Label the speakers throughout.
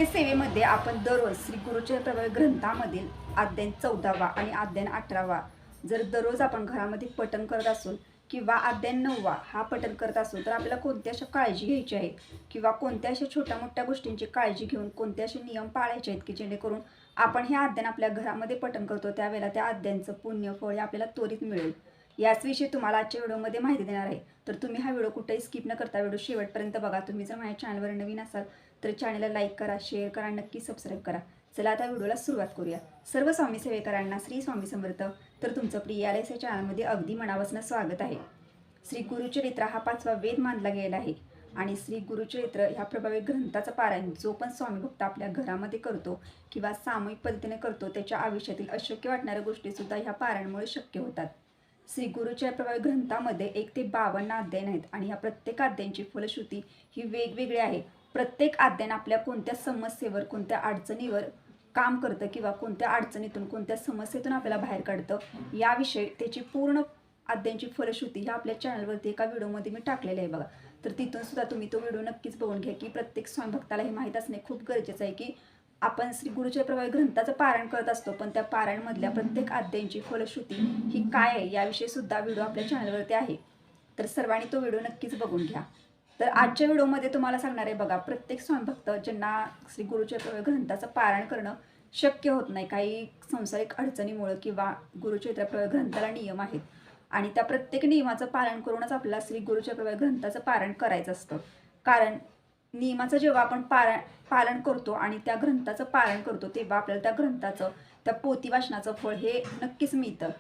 Speaker 1: नित्यसेवेमध्ये आपण दररोज श्री गुरुचरित्र ग्रंथामधील अध्याय 14वा आणि अध्याय 18वा जर दररोज आपण घरामध्ये पठण करत असू किंवा अध्याय 9वा हा पठण करत असू तर आपल्याला कोणत्या अशा काळजी घ्यायची आहे किंवा कोणत्या अशा छोट्या मोठ्या गोष्टींची काळजी घेऊन कोणत्या असे नियम पाळायचे आहेत की जेणेकरून आपण हे अध्याय आपल्या घरामध्ये पठण करतो त्यावेळेला त्या अध्यायांचं पुण्य फळ आपल्याला त्वरित मिळेल. याचविषयी तुम्हाला आजच्या व्हिडिओमध्ये माहिती देणार आहे. तर तुम्ही हा व्हिडिओ कुठेही स्किप न करता व्हिडिओ शेवटपर्यंत बघा. तुम्ही जर माझ्या चॅनलवर नवीन असाल तर चॅनलला लाईक करा, शेअर करा, नक्की सबस्क्राईब करा. चला आता व्हिडिओला सुरुवात करूया. सर्व स्वामी सेवेकरांना श्री स्वामी समर्थ. तर तुमचं प्रिय आलेस या चॅनलमध्ये अगदी मनापासून स्वागत आहे. श्री गुरुचरित्र हा 5वा वेद मानला गेला आहे आणि श्री गुरुचरित्र ह्या प्रभावी ग्रंथाचं पारायण जो पण स्वामी भक्त आपल्या घरामध्ये करतो किंवा सामूहिक पद्धतीने करतो त्याच्या आयुष्यातील अशक्य वाटणाऱ्या गोष्टीसुद्धा ह्या पारायणामुळे शक्य होतात. श्री गुरुचरित्र प्रभावी ग्रंथामध्ये 1 ते 52 अध्याय आहेत आणि ह्या प्रत्येक अध्यायांची फलश्रुती ही वेगवेगळी आहे. प्रत्येक अध्याय आपल्या कोणत्या समस्येवर कोणत्या अडचणीवर काम करतं किंवा कोणत्या अडचणीतून कोणत्या समस्येतून आपल्याला बाहेर काढतं याविषयी त्याची पूर्ण अध्यायांची फलश्रुती ह्या आपल्या चॅनलवरती एका व्हिडिओमध्ये मी टाकलेली आहे बघा. तर तिथून सुद्धा तुम्ही तो व्हिडिओ नक्कीच बघून घ्या की प्रत्येक स्वामी भक्ताला हे माहीत असणे खूप गरजेचं आहे की आपण श्री गुरुचरित्र प्रभावी ग्रंथाचं पारायण करत असतो पण त्या पारायणमधल्या प्रत्येक अध्यायांची फलश्रुती ही काय आहे याविषयी सुद्धा व्हिडिओ आपल्या चॅनलवरती आहे. तर सर्वांनी तो व्हिडिओ नक्कीच बघून घ्या. तर आजच्या व्हिडिओमध्ये तुम्हाला सांगणार आहे बघा, प्रत्येक स्वामी भक्त ज्यांना श्री गुरुचरित्र प्रभावी ग्रंथाचं पारायण करणं शक्य होत नाही काही सांसारिक अडचणीमुळे किंवा गुरुचरित्र प्रभावी ग्रंथाला नियम आहेत आणि त्या प्रत्येक नियमाचं पालन करूनच आपल्याला श्री गुरुचरित्र प्रभावी ग्रंथाचं पारायण करायचं असतं. कारण नियमाचं जेव्हा आपण पालन करतो आणि त्या ग्रंथाचं पालन करतो तेव्हा आपल्याला त्या ग्रंथाचं त्या पोथी वाचनाचं फळ हे नक्कीच मिळतं.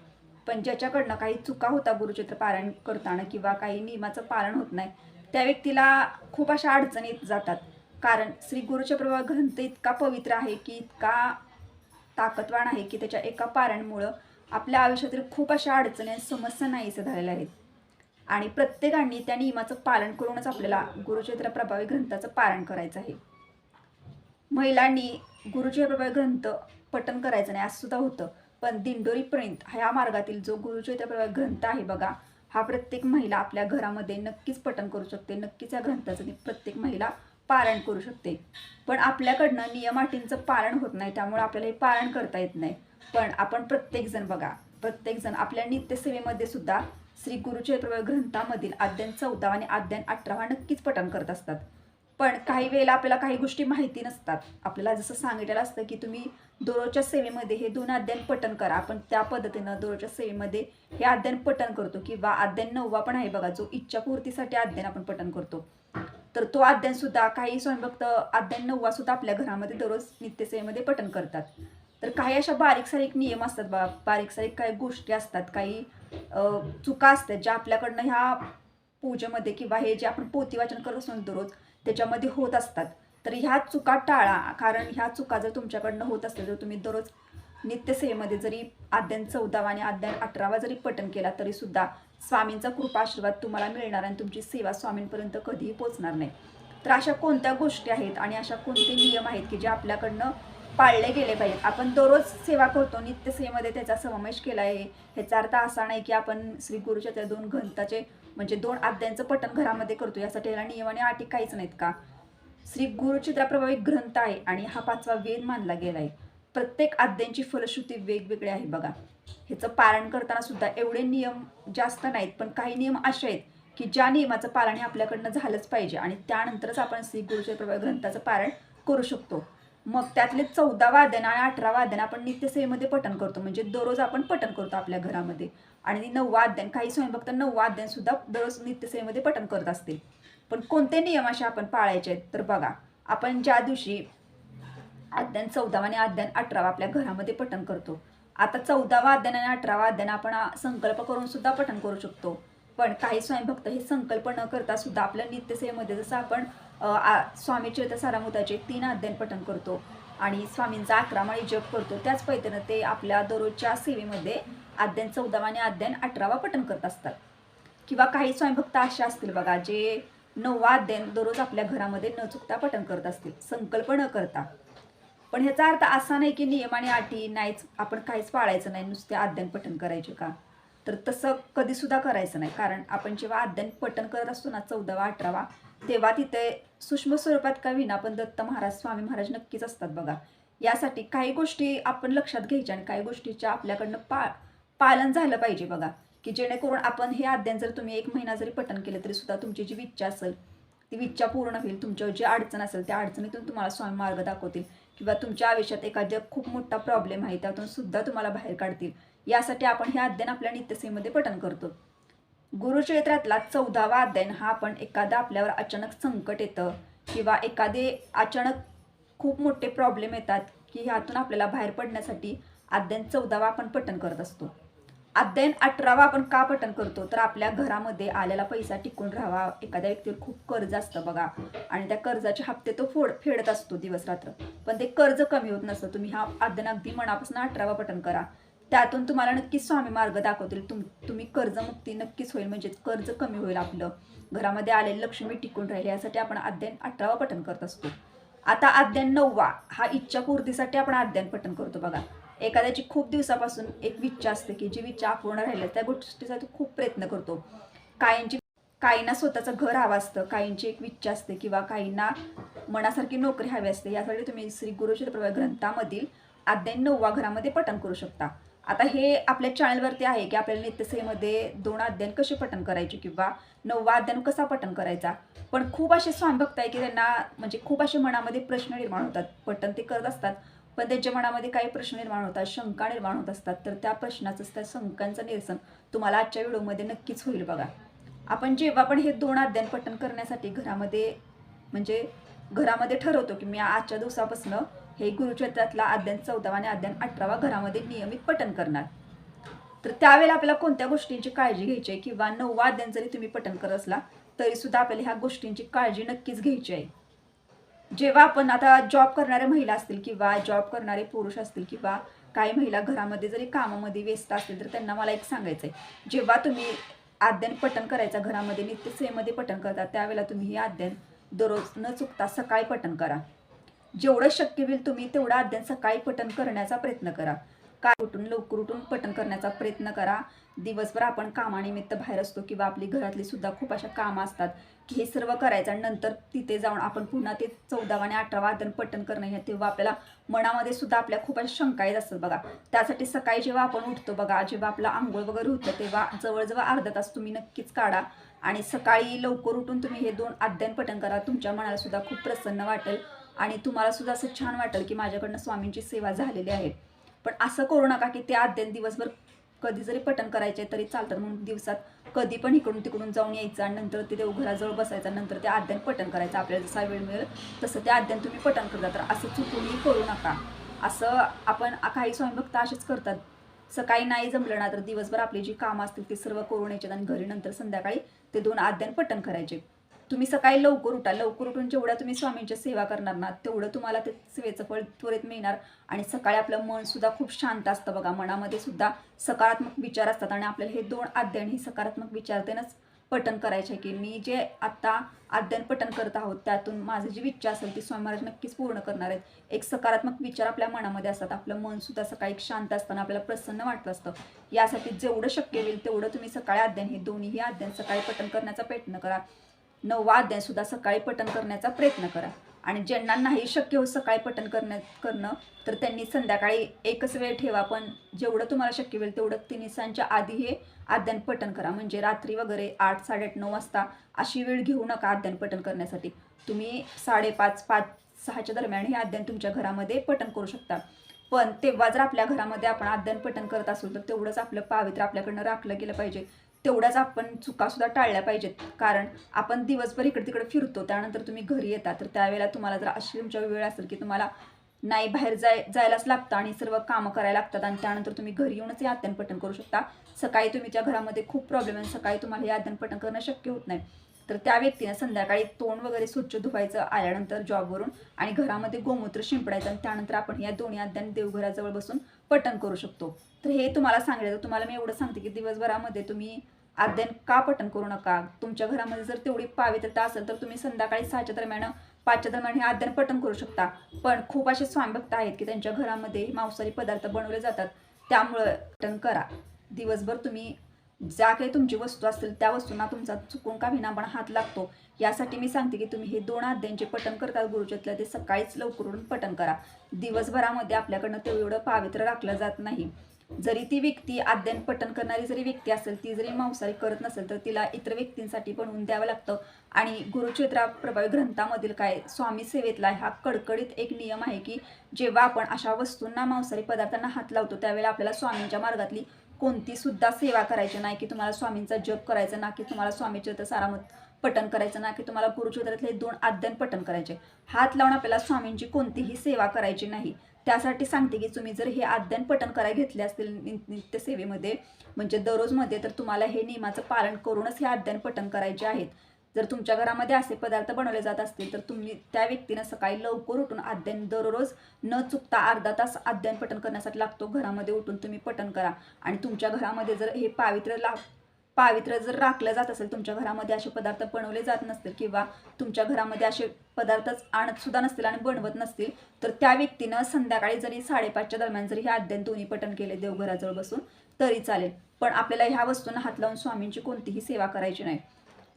Speaker 1: पण ज्याच्याकडनं काही चुका होता गुरुचरित्र पारायण करताना किंवा काही नियमाचं पालन होत नाही त्या व्यक्तीला खूप अशा अडचणीत जातात. कारण श्री गुरुचरित्र प्रभावी ग्रंथ इतका पवित्र आहे की इतका ताकदवान आहे की त्याच्या एका पारायणामुळं आपल्या आयुष्यातील खूप अशा अडचणी समस्या नाहीसे झालेल्या आहेत आणि प्रत्येकाने त्या नियमाचं पालन करूनच आपल्याला गुरुचरित्र प्रभावी ग्रंथाचं पारायण करायचं आहे. महिलांनी गुरुचरित्र प्रभावी ग्रंथ पठण करायचं नाही असं सुद्धा होतं पण दिंडोरीपर्यंत ह्या मार्गातील जो गुरुचरित्र प्रभावी ग्रंथ आहे बघा हा प्रत्येक महिला आपल्या घरामध्ये नक्कीच पठण करू शकते. नक्कीच या ग्रंथाचं प्रत्येक महिला पारायण करू शकते. पण आपल्याकडनं नियमाटींचं पालन होत नाही त्यामुळे आपल्याला हे पारायण करता येत नाही. पण आपण प्रत्येकजण बघा प्रत्येकजण आपल्या नित्यसेवेमध्ये सुद्धा श्री गुरुचरित्र प्रभावी ग्रंथामधील अध्याय 14 आणि अध्याय 18 नक्कीच पठण करत असतात. पण काही वेळेला आपल्याला काही गोष्टी माहिती नसतात. आपल्याला जसं सांगितलेलं असतं की तुम्ही दररोजच्या सेवेमध्ये हे 2 अध्याय पठण करा. आपण त्या पद्धतीनं दररोजच्या सेवेमध्ये हे अध्याय पठण करतो किंवा अध्याय 9वा पण आहे बघा जो इच्छापूर्तीसाठी अध्याय आपण पठण करतो. तर तो अध्याय सुद्धा काही स्वयंभक्त अध्याय 9वा सुद्धा आपल्या घरामध्ये दररोज नित्यसेवेमध्ये पठण करतात. तर काही अशा बारीक सारीक नियम असतात बघा, बारीक सारीक काही गोष्टी असतात, काही चुका असतात ज्या आपल्याकडनं ह्या पूजेमध्ये किंवा हे जे आपण पोथी वाचन करत असतो दररोज त्याच्यामध्ये होत असतात. तर ह्या चुका टाळा. कारण ह्या चुका जर तुमच्याकडनं होत असतील तर तुम्ही दररोज नित्यसेवेमध्ये जरी अध्याय 14वा आणि अध्याय 18वा जरी पठण केला तरी सुद्धा स्वामींचा कृपा आशीर्वाद तुम्हाला मिळणार आणि तुमची सेवा स्वामींपर्यंत कधीही पोहोचणार नाही. तर अशा कोणत्या गोष्टी आहेत आणि अशा कोणते नियम आहेत की जे आपल्याकडनं पाळले गेले पाहिजेत. आपण दररोज सेवा करतो नित्यसेवेमध्ये त्याचा समावेश केला आहे. ह्याचा अर्थ असा नाही की आपण श्री गुरुचरित्र 2 ग्रंथाचे म्हणजे 2 अध्यायांचं पठण घरामध्ये करतो यासाठी याला नियम आणि अटी काहीच नाहीत का. श्री गुरुचरित्र प्रभावी ग्रंथ आहे आणि हा 5वा वेद मानला गेला आहे. प्रत्येक अध्यायांची फलश्रुती वेगवेगळी आहे बघा. ह्याचं पालन करताना सुद्धा एवढे नियम जास्त नाहीत पण काही नियम असे आहेत की ज्या नियमाचं पालन हे आपल्याकडनं झालंच पाहिजे आणि त्यानंतरच आपण श्री गुरुचरित्र प्रभावी ग्रंथाचं पारायण करू शकतो. मग त्यातले 14वा अध्याय आणि 18वा अध्याय आपण नित्यसेवेमध्ये पठण करतो म्हणजे दररोज आपण पठण करतो आपल्या घरामध्ये. आणि 9वा अध्याय काही स्वयंभक्त 9वा अध्याय सुद्धा दररोज नित्यसेवेमध्ये पठण करत असतील. पण कोणते नियम असे आपण पाळायचे आहेत तर बघा, आपण ज्या दिवशी अध्याय 14वा आणि अध्याय 18वा आपल्या घरामध्ये पठण करतो. आता 14वा अध्याय आणि 18वा अध्याय आपण संकल्प करून सुद्धा पठण करू शकतो. पण काही स्वयंभक्त हे संकल्प न करता सुद्धा आपल्या नित्यसेवेमध्ये जसं आपण स्वामी चरित्र सारामृताचे 3 अध्याय पठण करतो आणि स्वामींचा 11 माळी जप करतो त्याच पद्धतीनं ते आपल्या दररोजच्या सेवेमध्ये अध्याय 14वा आणि अध्याय 18वा पठण करत असतात. किंवा काही स्वयंभक्त असे असतील बघा जे 9वा अध्याय दररोज आपल्या घरामध्ये न चुकता पठण करत असतील संकल्प न करता. पण ह्याचा अर्थ असा नाही की नियम आणि अटी नाहीच आपण काहीच पाळायचं नाही नुसते अध्याय पठण करायचे का. तर तसं कधीसुद्धा करायचं नाही. कारण आपण जेव्हा अध्याय पठण करत असतो ना 14वा 18वा तेव्हा तिथे सूक्ष्म स्वरूपात का विना पण दत्त महाराज स्वामी महाराज नक्कीच असतात बघा. यासाठी काही गोष्टी आपण लक्षात घ्यायच्या आणि काही गोष्टीच्या आपल्याकडनं पालन झालं पाहिजे बघा, की जेणेकरून आपण हे अध्ययन जर तुम्ही 1 महिना जरी पठण केलं तरी सुद्धा तुमची जी इच्छा असेल ती इच्छा पूर्ण होईल. तुमच्यावर जी अडचण असेल त्या अडचणीतून तुम्हाला स्वामी मार्ग दाखवतील किंवा तुमच्या आयुष्यात एखादा खूप मोठा प्रॉब्लेम आहे त्यातून सुद्धा तुम्हाला बाहेर काढतील. यासाठी आपण हे अध्ययन आपल्या नित्यसेवेमध्ये पठण करतो. गुरुचरित्रातला 14वा अध्याय हा आपण एखादा आपल्यावर अचानक संकट येतं किंवा एखादे अचानक खूप मोठे प्रॉब्लेम येतात की ह्यातून आपल्याला बाहेर पडण्यासाठी अध्ययन 14वा आपण पठण करत असतो. अध्ययन 18वा आपण का पठण करतो तर आपल्या घरामध्ये आलेला पैसा टिकून राहावा. एखाद्या व्यक्तीवर खूप कर्ज असतं बघा आणि त्या कर्जाचे हप्ते तो फेडत असतो दिवस रात्र, पण ते कर्ज कमी होत नसतं. तुम्ही हा अध्ययन अगदी मनापासून 18वा पठण करा, त्यातून तुम्हाला नक्कीच स्वामी मार्ग दाखवतील. तुम्ही कर्जमुक्ती नक्कीच होईल, म्हणजे कर्ज कमी होईल, आपलं घरामध्ये आलेली लक्ष्मी टिकून राहील. यासाठी आपण अध्ययन 18वा पठण करत असतो. आता अध्ययन 9वा हा इच्छापूर्तीसाठी आपण अध्ययन पठण करतो बघा. एखाद्याची खूप दिवसापासून एक इच्छा असते की जी इच्छा अपूर्ण राहिली त्या गोष्टीसाठी खूप प्रयत्न करतो. काहींना स्वतःचं घर हवं असतं, काहींची एक इच्छा असते किंवा काहींना मनासारखी नोकरी हवी असते. यासाठी तुम्ही श्री गुरुचरित्र ग्रंथामधील अध्ययन 9वा घरामध्ये पठण करू शकता. आता हे आपल्या चॅनलवरती आहे की आपल्याला नित्यसेवेमध्ये 2 अध्ययन कसे पठण करायचे किंवा 9वा अध्ययन कसा पठण करायचा. पण खूप असे स्वामी भक्त आहे की त्यांना म्हणजे खूप असे मनामध्ये प्रश्न निर्माण होतात. पठण ते करत असतात पण त्यांच्या मनामध्ये काही प्रश्न निर्माण होतात, शंका निर्माण होत असतात. तर त्या प्रश्नाचं त्या शंकांचं निरसन तुम्हाला आजच्या व्हिडिओमध्ये नक्कीच होईल बघा. आपण जेव्हा पण हे 2 अध्ययन पठण करण्यासाठी घरामध्ये ठरवतो की मी आजच्या दिवसापासून हे गुरुचरित्रातला अध्ययन 14वा आणि अध्ययन 18वा घरामध्ये नियमित पठण करणार, तर त्यावेळेला आपल्याला कोणत्या गोष्टींची काळजी घ्यायची आहे किंवा 9वा अध्ययन जरी तुम्ही पठण करत असला तरी सुद्धा आपल्याला ह्या गोष्टींची काळजी नक्कीच घ्यायची आहे. जेव्हा आपण आता जॉब करणाऱ्या महिला असतील किंवा जॉब करणारे पुरुष असतील किंवा काही महिला घरामध्ये जरी कामामध्ये व्यस्त असतील तर त्यांना मला एक सांगायचं आहे, जेव्हा तुम्ही अध्ययन पठण करायचा घरामध्ये नित्यसेवेमध्ये पठण करता त्यावेळेला तुम्ही हे अध्ययन दररोज न चुकता सकाळी पठण करा. जेवढं शक्य होईल तुम्ही तेवढा अध्ययन सकाळी पठण करण्याचा प्रयत्न करा. लवकर उठून पठण करण्याचा प्रयत्न करा. दिवसभर आपण कामानिमित्त बाहेर असतो किंवा आपली घरातली सुद्धा खूप अशा कामं असतात की हे सर्व करायचं आणि नंतर तिथे जाऊन आपण पुन्हा ते 14वा आणि 18वा अध्ययन पठण करणं हे तेव्हा आपल्याला मनामध्ये सुद्धा आपल्या खूप अशा शंका येत असतात बघा. त्यासाठी सकाळी जेव्हा आपण उठतो बघा, जेव्हा आपला आंघोळ वगैरे होतं तेव्हा जवळजवळ अर्धा तास तुम्ही नक्कीच काढा आणि सकाळी लवकर उठून तुम्ही हे 2 अध्ययन पठण करा. तुमच्या मनाला सुद्धा खूप प्रसन्न वाटेल आणि तुम्हाला सुद्धा असं छान वाटेल की माझ्याकडनं स्वामींची सेवा झालेली आहे. पण असं करू नका की ते अध्ययन दिवसभर कधी जरी पठण करायचे तरी चालतं म्हणून दिवसात कधी पण इकडून तिकडून जाऊन यायचं आणि नंतर ते देवघराजवळ बसायचं, नंतर ते अध्ययन पठण करायचं. आपल्याला जसा वेळ मिळेल तसं ते अध्ययन तुम्ही पठण करता. तर असं चुकूनही करू नका. असं आपण काही स्वामी भक्त असेच करतात, सकाळी नाही जमलं ना तर दिवसभर आपली जी कामं असतील ते सर्व करून यायच्यात आणि घरी नंतर संध्याकाळी ते 2 अध्ययन पठण करायचे. तुम्ही सकाळी लवकर उठा. लवकर उठून जेवढ्या तुम्ही स्वामींची सेवा करणार ना तेवढं तुम्हाला ते सेवेचं फळ त्वरित मिळणार आणि सकाळी आपलं मन सुद्धा खूप शांत असतं बघा. मनामध्ये सुद्धा सकारात्मक विचार असतात आणि आपल्याला हे 2 अध्ययन ही सकारात्मक विचारतेनंच पठण करायचे की मी जे आता अध्ययन पठण करत आहोत त्यातून माझी जी इच्छा असेल ती स्वामी महाराज नक्कीच पूर्ण करणार आहेत. एक सकारात्मक विचार आपल्या मनामध्ये असतात. आपलं मन सुद्धा सकाळी शांत असताना आपल्याला प्रसन्न वाटत असतं. यासाठी जेवढं शक्य होईल तेवढं तुम्ही सकाळी अध्ययन हे दोन्हीही अध्ययन सकाळी पठण करण्याचा प्रयत्न करा. 9वा अध्ययन सुद्धा सकाळी पठण करण्याचा प्रयत्न करा आणि ज्यांना नाही शक्य होत सकाळी पठण करणं तर त्यांनी संध्याकाळी एकच वेळ ठेवा, पण जेवढं तुम्हाला शक्य होईल तेवढं 3 तासांच्या आधी हे अध्ययन पठण करा. म्हणजे रात्री वगैरे 8, 8:30, 9 वाजता अशी वेळ घेऊ नका अध्ययन पठण करण्यासाठी. तुम्ही 5:30, 5, 6च्या दरम्यान हे अध्ययन तुमच्या घरामध्ये पठण करू शकता. पण तेव्हा जर आपल्या घरामध्ये आपण अध्ययन पठण करत असू तर तेवढंच आपलं पावित्र्य आपल्याकडनं राखलं गेलं पाहिजे. तेवढ्याच आपण चुकासुद्धा टाळल्या पाहिजेत. कारण आपण दिवसभर इकडे तिकडे फिरतो, त्यानंतर तुम्ही घरी येता तर त्यावेळेला तुम्हाला जर अशी तुमच्या वेळ असेल की तुम्हाला नाही बाहेर जायलाच लागतं आणि सर्व कामं करायला लागतात आणि त्यानंतर तुम्ही घरी येऊनच हे अध्ययन पठण करू शकता. सकाळी तुमच्या घरामध्ये खूप प्रॉब्लेम आहे, सकाळी तुम्हाला हे अध्ययन पठण करणं शक्य होत नाही, तर त्या व्यक्तीने संध्याकाळी तोंड वगैरे स्वच्छ धुवायचं आल्यानंतर जॉबवरून आणि घरामध्ये गोमूत्र शिंपडायचं आणि त्यानंतर आपण या दोन्ही अध्ययन देवघराजवळ बसून पठण करू शकतो. तर हे तुम्हाला सांगितलं. तुम्हाला मी एवढं सांगते की दिवसभरामध्ये तुम्ही अध्ययन का पठण करू नका. तुमच्या घरामध्ये जर तेवढी पावित्रता असेल तर तुम्ही संध्याकाळी 6च्या दरम्यान 5च्या दरम्यान हे अध्ययन पठण करू शकता. पण खूप असे स्वामीभक्त आहेत की त्यांच्या घरामध्ये मांसाहारी पदार्थ बनवले जातात, त्यामुळं पठण करा. दिवसभर तुम्ही ज्या काही तुमची वस्तू असतील त्या वस्तूंना तुमचा चुकून का विनापण हात लागतो, यासाठी मी सांगते की तुम्ही हे 2 अध्यायांचे पठण करतात गुरुचरित्रातलं, ते सकाळीच लवकर उठून पठण करा. दिवसभरामध्ये आपल्याकडनं तेवढं पावित्र्य राखलं जात नाही. जरी ती व्यक्ती अध्ययन पठण करणारी जरी व्यक्ती असेल, ती जरी मांसाहारी करत नसेल, तर तिला इतर व्यक्तींसाठी बनवून द्यावं लागतं. आणि गुरुचरित्रा प्रभावी ग्रंथामधील काय स्वामी सेवेतला हा कडकडीत एक नियम आहे की जेव्हा आपण अशा वस्तूंना, मांसाहारी पदार्थांना हात लावतो, त्यावेळेला आपल्याला स्वामींच्या मार्गातली कोणती सुद्धा सेवा करायची नाही, की तुम्हाला स्वामींचा जप करायचा ना, की तुम्हाला स्वामीचरित्र सारामृत पठण करायचं ना, की तुम्हाला गुरुचरित्रातले 2 अध्ययन पठण करायचे. हात लावून आपल्याला स्वामींची कोणतीही सेवा करायची नाही. त्यासाठी सांगते की तुम्ही जर हे अध्ययन पठण करायला घेतले असतील नित्यसेवेमध्ये, म्हणजे दररोजमध्ये, तर तुम्हाला हे नियमाचं पालन करूनच हे अध्ययन पठण करायचे आहेत. जर तुमच्या घरामध्ये असे पदार्थ बनवले जात असतील, तर तुम्ही त्या व्यक्तीनं सकाळी लवकर उठून अध्ययन दररोज न चुकता अर्धा तास अध्ययन पठण करण्यासाठी लागतो. घरामध्ये उठून तुम्ही पठण करा. आणि तुमच्या घरामध्ये जर हे पावित्र्य जर राखलं जात असेल, तुमच्या घरामध्ये असे पदार्थ बनवले जात नसतील किंवा तुमच्या घरामध्ये असे पदार्थच आणत सुद्धा नसतील आणि बनवत नसतील, तर त्या व्यक्तीनं संध्याकाळी जरी 5:30च्या दरम्यान जरी हे अध्ययन दोन्ही पठण केले देवघराजवळ बसून तरी चालेल. पण आपल्याला ह्या वस्तूंना हात लावून स्वामींची कोणतीही सेवा करायची नाही.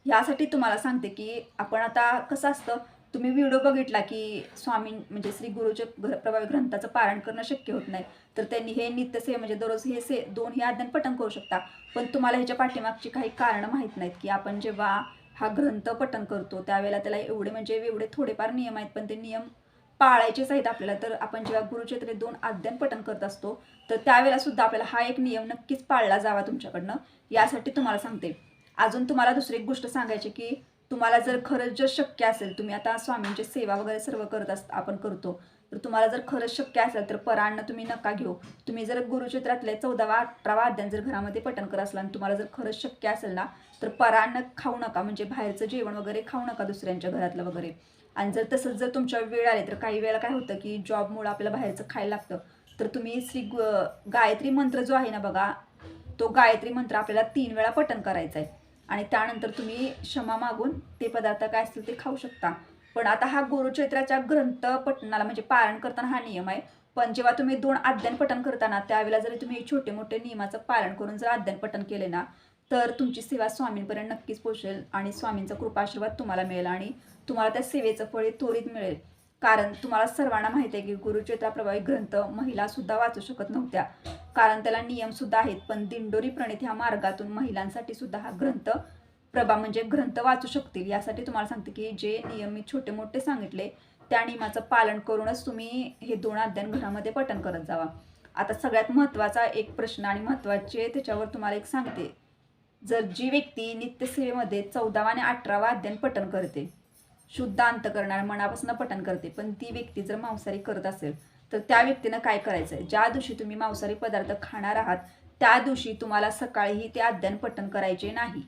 Speaker 1: ह्यासाठी तुम्हाला सांगते की आपण आता कसं असतं, तुम्ही व्हिडिओ बघितला की स्वामी म्हणजे श्री गुरुच्या प्रभावी ग्रंथाचं पारायण करणं शक्य होत नाही, तर त्यांनी हे नित्यसेवे म्हणजे दररोज हे 2 हे अध्ययन पठण करू शकता. पण तुम्हाला ह्याच्या पाठीमागची काही कारणं माहीत नाहीत, की आपण जेव्हा हा ग्रंथ पठण करतो त्यावेळेला त्याला एवढे थोडेफार नियम आहेत, पण ते नियम पाळायचेच आहेत आपल्याला. तर आपण जेव्हा गुरुचरित्र 2 अध्ययन पठण करत असतो, तर त्यावेळेला सुद्धा आपल्याला हा एक नियम नक्कीच पाळला जावा तुमच्याकडनं, यासाठी तुम्हाला सांगते. अजून तुम्हाला दुसरी एक गोष्ट सांगायची की तुम्हाला जर खरंच जर शक्य असेल, तुम्ही आता स्वामींची सेवा वगैरे सर्व आपण करतो, तर तुम्हाला जर खरंच शक्य असेल तर परान्न तुम्ही नका घेऊ. तुम्ही जर गुरुचरित्रातले 14वा 18वा अध्याय जर घरामध्ये पठण करत असला आणि तुम्हाला जर खरंच शक्य असेल ना, तर परान्न खाऊ नका, म्हणजे बाहेरचं जेवण वगैरे खाऊ नका दुसऱ्यांच्या घरातलं वगैरे. आणि जर तसंच जर तुमच्या वेळ आले, तर काही वेळेला काय होतं की जॉबमुळे आपल्याला बाहेरचं खायला लागतं, तर तुम्ही गायत्री मंत्र जो आहे ना बघा, तो गायत्री मंत्र आपल्याला 3 वेळा पठण करायचा आहे. आणि त्यानंतर तुम्ही क्षमा मागून ते पदार्थ काय असतील ते खाऊ शकता. पण आता हा गुरुचरित्राच्या ग्रंथ पठणाला म्हणजे पारायण करताना हा नियम आहे. पण जेव्हा तुम्ही 2 अध्ययन पठण करताना त्यावेळेला जरी तुम्ही छोटे मोठे नियमाचं पालन करून जर अध्ययन पठण केले ना, तर तुमची सेवा स्वामींपर्यंत नक्कीच पोहोचेल आणि स्वामींचा कृपाशीर्वाद तुम्हाला मिळेल आणि तुम्हाला त्या सेवेचं फळ त्वरित मिळेल. कारण तुम्हाला सर्वांना माहिती आहे की गुरुचरित्रा प्रभावी ग्रंथ महिला सुद्धा वाचू शकत नव्हत्या, कारण त्याला नियम सुद्धा आहेत. पण दिंडोरी प्रणित ह्या मार्गातून महिलांसाठी सुद्धा हा ग्रंथ म्हणजे ग्रंथ वाचू शकतील. यासाठी तुम्हाला सांगते की जे नियम मी छोटे मोठे सांगितले, त्या नियमाचं पालन करूनच तुम्ही हे 2 अध्ययन घरामध्ये पठण करत जावा. आता सगळ्यात महत्त्वाचा एक प्रश्न आणि महत्त्वाचे त्याच्यावर तुम्हाला एक सांगते. जर जी व्यक्ती नित्यसेवेमध्ये 14वा आणि 18वा अध्ययन पठण करते, शुद्ध अंतकरणाने मनापासून पठण करते, पण ती व्यक्ती जर मांसाहारी करत असेल, तर त्या व्यक्तीनं काय करायचं आहे, ज्या दिवशी तुम्ही मांसाहारी पदार्थ खाणार आहात त्या दिवशी तुम्हाला सकाळीही ते अध्ययन पठण करायचे नाही.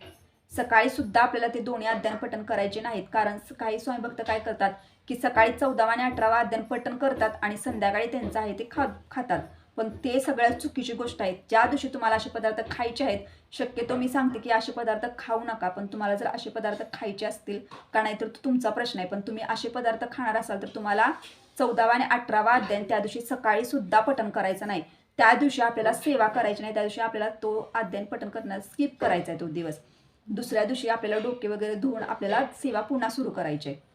Speaker 1: सकाळी सुद्धा आपल्याला ते दोन्ही अध्ययन पठण करायचे नाहीत, कारण काही स्वामीभक्त काय करतात की सकाळी 14वा आणि 18वा अध्ययन पठण करतात आणि संध्याकाळी त्यांचं आहे ते खातात. पण ते सगळ्यात चुकीची गोष्ट आहे. ज्या दिवशी तुम्हाला असे पदार्थ खायचे आहेत, शक्यतो मी सांगते की असे पदार्थ खाऊ नका. पण तुम्हाला जर असे पदार्थ खायचे असतील का नाही तर तुमचा प्रश्न आहे, पण तुम्ही असे पदार्थ खाणार असाल तर तुम्हाला 14वा आणि 18वा अध्ययन त्या दिवशी सकाळी सुद्धा पठण करायचं नाही. त्या दिवशी आपल्याला सेवा करायची नाही, त्या दिवशी आपल्याला तो अध्ययन पठण करणं स्किप करायचा आहे तो दिवस. दुसऱ्या दिवशी आपल्याला डोके वगैरे धुवून आपल्याला सेवा पुन्हा सुरू करायची आहे.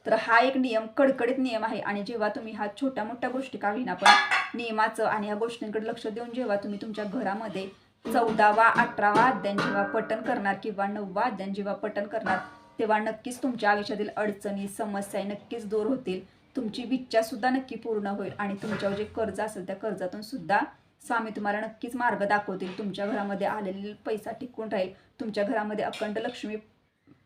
Speaker 1: तर हा एक नियम कडकडीत नियम आहे. आणि जेव्हा तुम्ही हा छोट्या मोठ्या गोष्टी का होईना पण नियमाचं आणि ह्या गोष्टींकडे लक्ष देऊन जेव्हा तुम्ही तुमच्या घरामध्ये 14वा 18वा अध्ययन जेव्हा पठण करणार किंवा 9वा अध्ययन जेव्हा पठण करणार, तेव्हा नक्कीच तुमच्या आयुष्यातील अडचणी समस्या नक्कीच दूर होतील. तुमची इच्छा सुद्धा नक्की पूर्ण होईल आणि तुमच्यावर जे कर्ज असेल त्या कर्जातून सुद्धा स्वामी तुम्हाला नक्कीच मार्ग दाखवतील. तुमच्या घरामध्ये आलेला पैसा टिकून राहील, तुमच्या घरामध्ये अखंड लक्ष्मी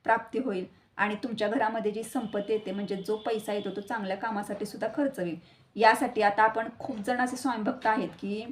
Speaker 1: प्राप्ती होईल आणि तुमच्या घरामध्ये जी संपत्ती येते म्हणजे जो पैसा येतो तो चांगल्या कामासाठी सुद्धा खर्च होईल. यासाठी आता आपण खूप जण असे स्वामीभक्त आहेत की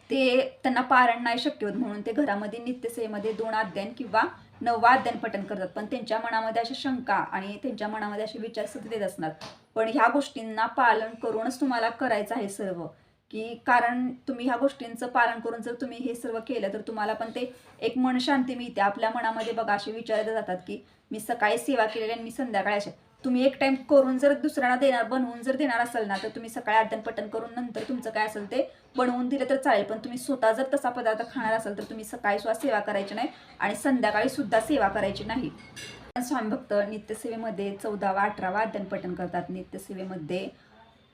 Speaker 1: त्यांना पारायण नाही शक्य होत, म्हणून ते घरामध्ये नित्यसेवेमध्ये 2 अध्ययन किंवा 9वा अध्ययन पठण करतात. पण त्यांच्या मनामध्ये अशा शंका आणि त्यांच्या मनामध्ये असे विचार सतत येत असणार. पण ह्या गोष्टींना पालन करूनच तुम्हाला करायचं आहे सर्व, की कारण तुम्ही ह्या गोष्टींचं पालन करून जर तुम्ही हे सर्व केलं तर तुम्हाला पण ते एक मन शांती मिळते. आपल्या मनामध्ये बघा असे विचार येत जातात की मी सकाळी सेवा केलेली आणि मी संध्याकाळी असे, तुम्ही एक टाइम करून जर दुसऱ्यांना बनवून जर देणार असाल ना, तर तुम्ही सकाळी आद्यान पठण करून नंतर तुमचं काय असेल ते बनवून दिलं तर चालेल. पण तुम्ही स्वतः जर तसा पदार्थ खाणार असाल तर तुम्ही सकाळी सुद्धा सेवा करायची नाही आणि संध्याकाळी सुद्धा सेवा करायची नाही. स्वामी भक्त नित्यसेवेमध्ये 14वा 18वा आद्यान पठण करतात, नित्यसेवेमध्ये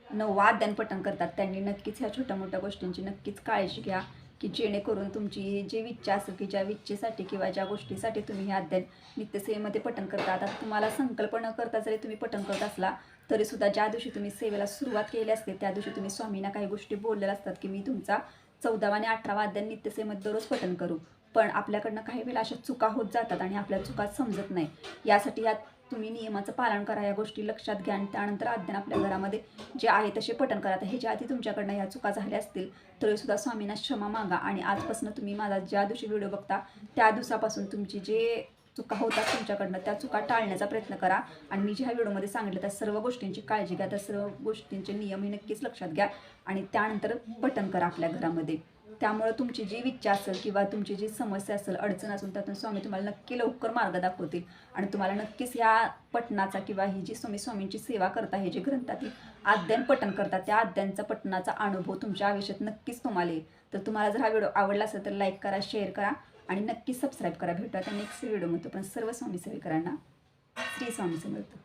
Speaker 1: 9वा आद्यान पठण करतात. त्यांनी नक्कीच ह्या छोट्या मोठ्या गोष्टींची नक्कीच काळजी घ्या, की जेणेकरून तुमची जी इच्छा असेल की ज्या इच्छेसाठी किंवा ज्या गोष्टीसाठी तुम्ही हे अध्ययन नित्यसेवेमध्ये पठण करता, आता तुम्हाला संकल्प न करता जरी तुम्ही पठण करत असला तरी सुद्धा ज्या दिवशी तुम्ही सेवेला सुरुवात केली असते त्या दिवशी तुम्ही स्वामींना काही गोष्टी बोललेल्या असतात की मी तुमचा 14वा आणि 18वा अध्याय नित्यसेवेमध्ये दररोज पठण करू. पण आपल्याकडनं काही वेळेला अशा चुका होत जातात आणि आपल्या चुका समजत नाही. यासाठी यात तुम्ही नियमाचं पालन करा, या गोष्टी लक्षात घ्या आणि त्यानंतर अध्ययन आपल्या घरामध्ये जे आहे तसे पठण करा. तर ह्याच्या आधी तुमच्याकडनं ह्या चुका झाल्या असतील तरी सुद्धा स्वामींना क्षमा मागा आणि आजपासून तुम्ही माझा ज्या दिवशी व्हिडिओ बघता त्या दिवसापासून तुमची जे चुका होतात तुमच्याकडनं त्या चुका टाळण्याचा प्रयत्न करा. आणि मी ज्या व्हिडिओमध्ये सांगितलं त्या सर्व गोष्टींची काळजी घ्या, त्या सर्व गोष्टींचे नियम हे नक्कीच लक्षात घ्या आणि त्यानंतर पठण करा आपल्या घरामध्ये. त्यामुळे तुमची जी इच्छा असेल किंवा तुमची जी समस्या असेल, अडचण असेल, त्यातून स्वामी तुम्हाला नक्की लवकर मार्ग दाखवतील आणि तुम्हाला नक्कीच ह्या पठणाचा किंवा ही जी स्वामींची सेवा करता, हे जे ग्रंथातील अध्ययन पठण करतात त्या अध्ययनाचा पठणाचा अनुभव तुमच्या आयुष्यात नक्कीच तुम्हाला येईल. तर तुम्हाला जर हा व्हिडिओ आवडला असेल तर लाईक करा, शेअर करा आणि नक्कीच सबस्क्राईब करा. भेटूया त्या नेक्स्ट व्हिडिओमध्ये. पण सर्व स्वामी सेवेकरांना श्री स्वामी समर्थ.